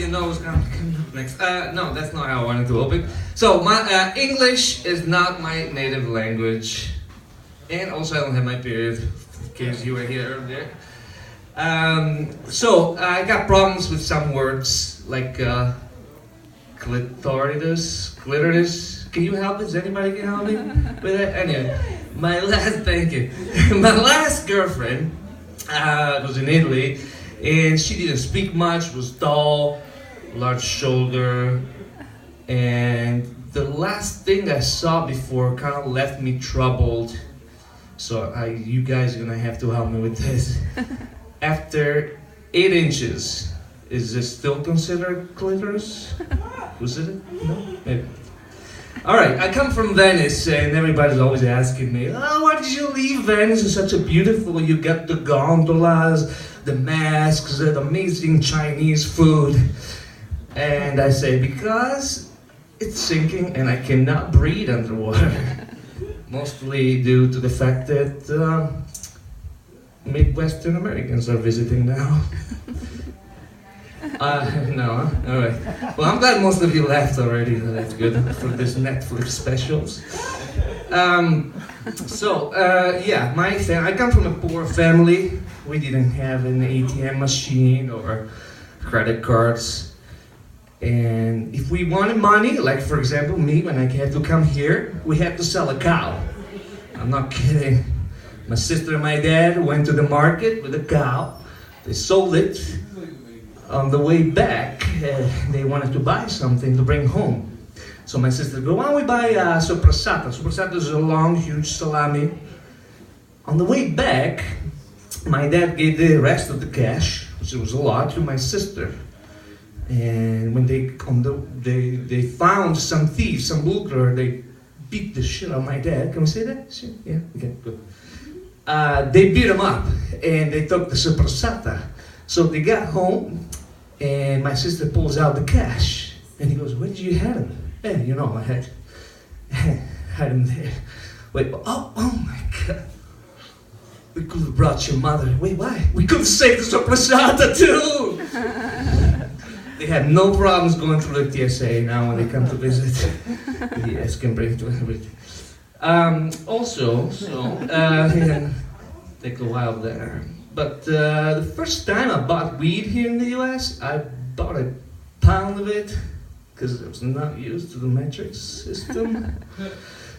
you know what's coming up next. No, that's not how I wanted to open. So, my English is not my native language. And also I don't have my period, in case you were here earlier. So, I got problems with some words, like clitoris. Can you help us? Anybody can help me with it? Anyway, thank you. My last girlfriend was in Italy, and she didn't speak much, was tall, large shoulder, and the last thing I saw before kind of left me troubled. So you guys are gonna have to help me with this. After 8 inches, is this still considered clitoris? Was it? No? Maybe. Alright, I come from Venice and everybody's always asking me, oh, why did you leave Venice? It's such a beautiful, you got the gondolas, the masks, the amazing Chinese food. And I say, because it's sinking and I cannot breathe underwater. Mostly due to the fact that Midwestern Americans are visiting now. No, alright. Well, I'm glad most of you left already, so that's good for this Netflix specials. I come from a poor family. We didn't have an ATM machine or credit cards. And if we wanted money, like for example me, when I had to come here, we had to sell a cow. I'm not kidding. My sister and my dad went to the market with a cow. They sold it. On the way back, they wanted to buy something to bring home. So my sister goes, why don't we buy sopressata? Sopressata is a long, huge salami. On the way back, my dad gave the rest of the cash, which was a lot, to my sister. And when they found some thieves, some burglar, they beat the shit out of my dad. Can we say that? Yeah, okay, good. They beat him up, and they took the sopressata. So they got home, and my sister pulls out the cash, and he goes, where did you have him? And you know, I had him there. Wait, oh my God. We could have brought your mother. Wait, why? We could have saved the sopressata too! They had no problems going through the TSA now when they come to visit. Yes, can bring to everything. Take a while there. But the first time I bought weed here in the US, I bought a pound of it because I was not used to the metric system.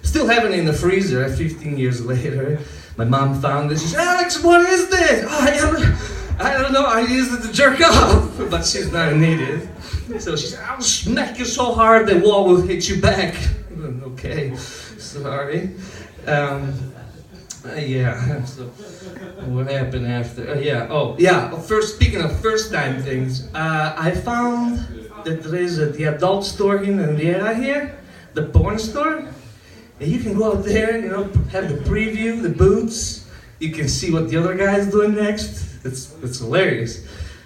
Still have it in the freezer 15 years later. My mom found it. She said, Alex, what is this? Oh, I don't know, I used it to jerk off. But she's not a native. So she said, I'll smack you so hard the wall will hit you back. Okay, sorry. So what happened after? First, speaking of first time things, I found that there is the adult store in Riviera here, the porn store. And you can go out there, you know, have the preview, the boots. You can see what the other guy's doing next. It's hilarious.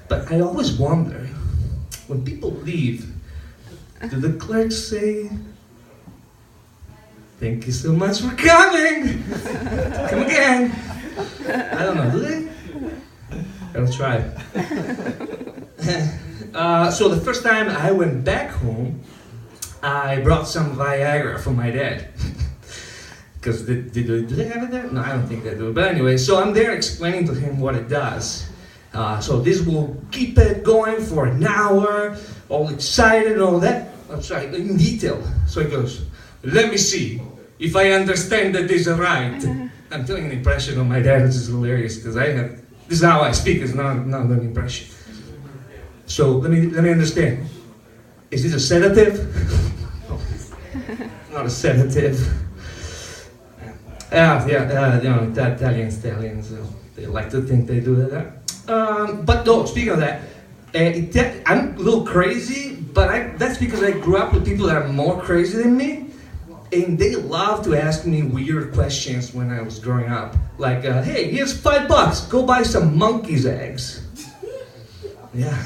But I always wonder, when people leave, do the clerks say, thank you so much for coming! Come again! I don't know, do they? I'll try. So the first time I went back home, I brought some Viagra for my dad. Because do they have it there? No, I don't think they do. But anyway, so I'm there explaining to him what it does. So this will keep it going for an hour, all excited and all that. I'm sorry, in detail. So he goes, let me see if I understand that this is right. I'm doing an impression of my dad, which is hilarious because this is how I speak, it's not an impression. So let me understand. Is this a sedative? No, not a sedative. Italians, they like to think they do that. But no, speaking of that, I'm a little crazy, but that's because I grew up with people that are more crazy than me. And they love to ask me weird questions when I was growing up. Like, hey, here's $5, go buy some monkey's eggs. Yeah.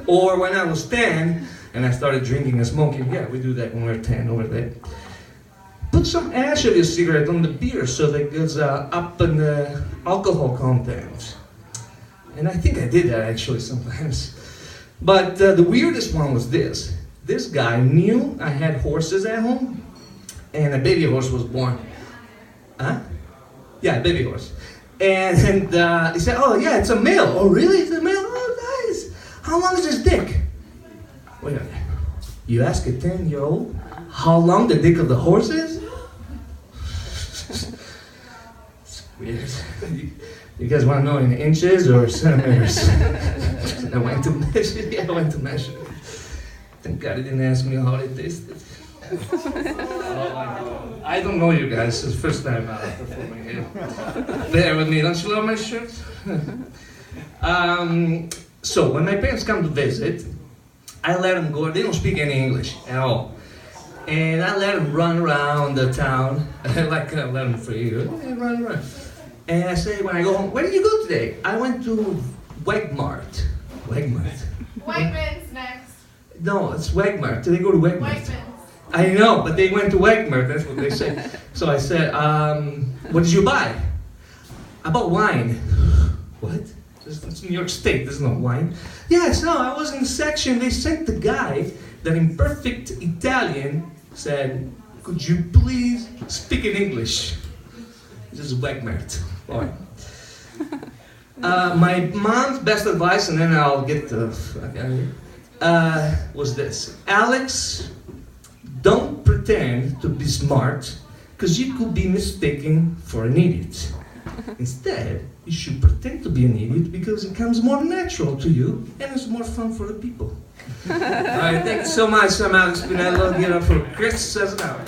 Or when I was 10 and I started drinking and smoking, yeah, we do that when we're 10 over there. Put some ash of your cigarette on the beer so that it goes up in the alcohol content. And I think I did that actually sometimes. But the weirdest one was this. This guy knew I had horses at home, and a baby horse was born. Huh? Yeah, a baby horse. And he said, oh yeah, it's a male. Oh really? It's a male? Oh nice. How long is his dick? Wait a minute. You ask a 10-year-old how long the dick of the horse is? It's weird. You guys want to know in inches or centimeters? I went to measure. Yeah, I went to measure. Thank God he didn't ask me how it tasted. I don't know you guys. It's the first time performing here. Bear with me. Don't you love my shirt? So when my parents come to visit, I let them go. They don't speak any English at all. And I let them run around the town. Like I let them free. Run around. And I say when I go home, where did you go today? I went to Wegmart. Wegmans next. No, it's Wegmart. Did they go to Wegmart? Wegmans. I know, but they went to Wegmart. That's what they say. So I said, what did you buy? I bought wine. What? It's New York State. There's no wine. Yes, no, I was in the section. They sent the guy that in perfect Italian said, could you please speak in English? This is Wegmart. All right. My mom's best advice, and then I'll get the was this. Alex, don't pretend to be smart, because you could be mistaken for an idiot. Instead, you should pretend to be an idiot because it comes more natural to you and it's more fun for the people. All right, thank you so much. I'm Alex Spinello. Give it up for Chris Cesanaro.